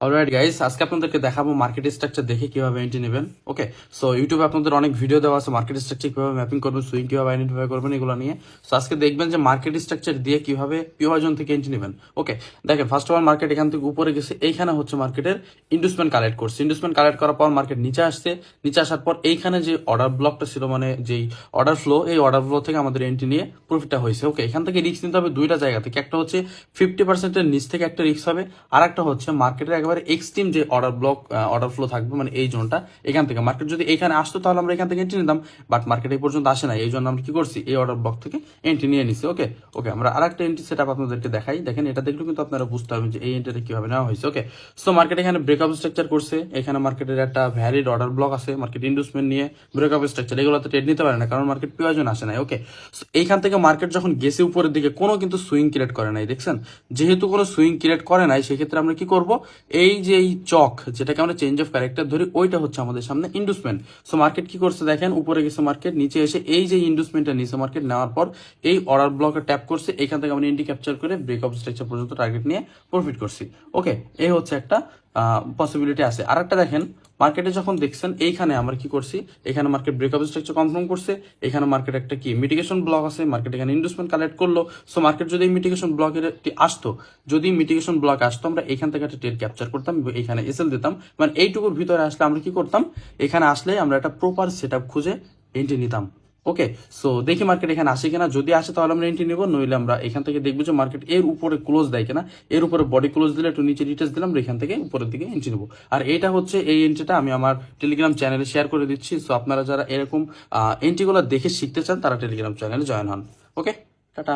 Alright guys, আজকে আপনাদেরকে দেখাবো মার্কেট স্ট্রাকচার দেখে কিভাবে এন্ট্রি নেবেন। ওকে, সো ইউটিউবে আপনাদের অনেক ভিডিও দেওয়া আছে মার্কেট স্ট্রাকচার কিভাবে ম্যাপিং করবেন, সুইং কিভাবে আইডেন্টিফাই করবেন, এগুলো নিয়ে। সো আজকে দেখবেন যে মার্কেট স্ট্রাকচার দিয়ে কিভাবে পিওজন থেকে এন্ট্রি নেবেন। ওকে, দেখেন ফার্স্ট অফ অল মার্কেট এখান থেকে উপরে গেছে, এইখানে হচ্ছে মার্কেটের ইন্ডুসমেন্ট কালেক্ট করছে। ইন্ডুসমেন্ট কালেক্ট করার পর মার্কেট নিচে আসছে, নিচে আসার পর এইখানে যে অর্ডার ব্লকটা ছিল, মানে যেই অর্ডার ফ্লো, এই অর্ডার ফ্লো থেকে আমাদের এন্ট্রি নিয়ে প্রফিটটা হয়েছে। ওকে, এখান থেকে রিস্ক নিতে হবে দুইটা জায়গা থেকে। একটা হচ্ছে 50%-এর নিচ থেকে একটা রিস্ক হবে, আর একটা হচ্ছে মার্কেটের একেবারে এক্সট্রিম যে অর্ডার ফ্লো থাকবে, মানে এই জোনটা, এখান থেকে মার্কেট যদি এখানে আসতো তাহলে আমরা এখান থেকে এন্ট্রি নিতাম, বাট মার্কেট এই পর্যন্ত আসে না, এই জন্য আমরা কি করছি, এই অর্ডার ব্লক থেকে এন্ট্রি নিয়ে নিছি। ওকে ওকে, আমরা আরেকটা এন্ট্রি সেট আপ আপনাদেরকে দেখাই। দেখেন, এটা দেখলেও কিন্তু আপনারা বুঝতে পারবেন যে এই এন্ট্রিটা কিভাবে নেওয়া হয়েছে। ওকে, সো মার্কেট এখানে ব্রেকআপ স্ট্রাকচার করছে, এখানে মার্কেটের একটা ভ্যালিড অর্ডার ব্লক আছে, মার্কেট ইন্ডুসমেন্ট নিয়ে ব্রেকআপ স্ট্রাকচার, এগুলোতে ট্রেড নিতে পারে না কারণ মার্কেট প্রয়োজন আসে না। ওকে, এইখান থেকে মার্কেট যখন গেছে উপরের দিকে, কোনো কিন্তু সুইং ক্রিয়েট করে নাই, দেখছেন? যেহেতু কোনো সুইং ক্রিয়েট করে নাই, সেক্ষেত্রে আমরা কি করব, এই যে এই চক যেটাকে আমরা চেঞ্জ অফ ক্যারেক্টার ধরি, ওইটা হচ্ছে আমাদের সামনে ইন্ডুসমেন্ট। সো মার্কেট কি করছে দেখেন, উপরে গেছে মার্কেট, নিচে এসে এই যে ইন্ডুসমেন্টটা নিচে মার্কেট নেওয়ার পর এই অর্ডার ব্লকে ট্যাপ করছে, এখান থেকে আমরা এন্ট্রি ক্যাপচার করে ব্রেকআপ স্ট্রাকচার পর্যন্ত টার্গেট নিয়ে প্রফিট করছি। ওকে, এই হচ্ছে একটা পসিবিলিটি আছে। আর একটা দেখেন, মার্কেটে যখন দেখছেন এইখানে আমরা কি করছি, এখানে মার্কেট ব্রেকআপ স্ট্রাকচার কনফার্ম করছে, এখানে মার্কেট একটা কি মিটিগেশন ব্লক আছে, মার্কেট এখানে ইনভেস্টমেন্ট কালেক্ট করলো। সো মার্কেট যদি এই মিটিগেশন ব্লকের আসতো, যদি মিটিগেশন ব্লক আসতো, আমরা এখান থেকে একটা ট্রেড ক্যাপচার করতাম, এখানে এসএল দিতাম, মানে এইটুকুর ভিতরে আসলে আমরা কি করতাম, এখানে আসলে আমরা একটা প্রপার সেট আপ খুঁজে এন্ট্রি নিতাম। ওকে, সো দেখি মার্কেট এখানে আসে কিনা, যদি আসে তাহলে আমরা এন্ট্রি নিব, নইলে আমরা এখান থেকে দেখবো যে মার্কেট এর উপরে ক্লোজ দেয় কিনা, এর উপরে বডি ক্লোজ দিলে একটু নিচে রিটেস্ট দিলাম, এখান থেকে উপরের দিকে এন্ট্রি নেবো। আর এটা হচ্ছে এই এন্ট্রিটা আমি আমার টেলিগ্রাম চ্যানেলে শেয়ার করে দিচ্ছি। সো আপনারা যারা এরকম এন্ট্রিগুলো দেখে শিখতে চান তারা টেলিগ্রাম চ্যানেলে জয়েন হন। ওকে, টাটা।